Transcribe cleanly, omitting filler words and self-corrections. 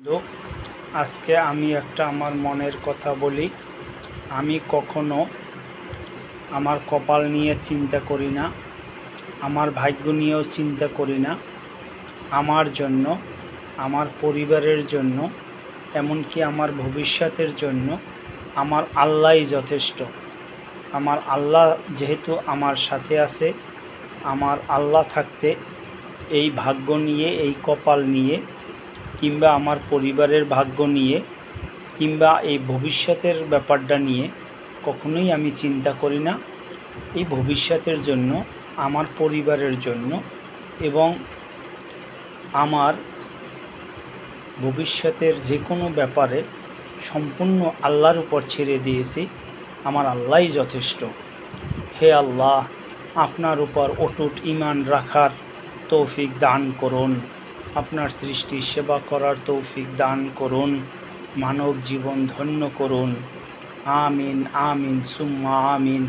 তো আজকে আমি একটা আমার মনের কথা বলি। আমি কখনো আমার কপাল নিয়ে চিন্তা করি না, আমার ভাগ্য নিয়েও চিন্তা করি না। আমার জন্য, আমার পরিবারের জন্য, এমনকি আমার ভবিষ্যতের জন্য আমার আল্লাহই যথেষ্ট। আমার আল্লাহ যেহেতু আমার সাথে আছে, আমার আল্লাহ থাকতে এই ভাগ্য নিয়ে, এই কপাল নিয়ে, কিংবা আমার পরিবারের ভাগ্য নিয়ে, কিংবা এই ভবিষ্যতের ব্যাপারটা নিয়ে কখনোই আমি চিন্তা করি না। এই ভবিষ্যতের জন্য, আমার পরিবারের জন্য এবং আমার ভবিষ্যতের যে কোনো ব্যাপারে সম্পূর্ণ আল্লাহর উপর ছেড়ে দিয়েছি। আমার আল্লাহই যথেষ্ট। হে আল্লাহ, আপনার উপর অটুট ঈমান রাখার তৌফিক দান করুন, আপনার সৃষ্টির সেবা করার তৌফিক দান করুন, মানব জীবন ধন্য করুন। আমিন আমিন সুম্মা আমিন।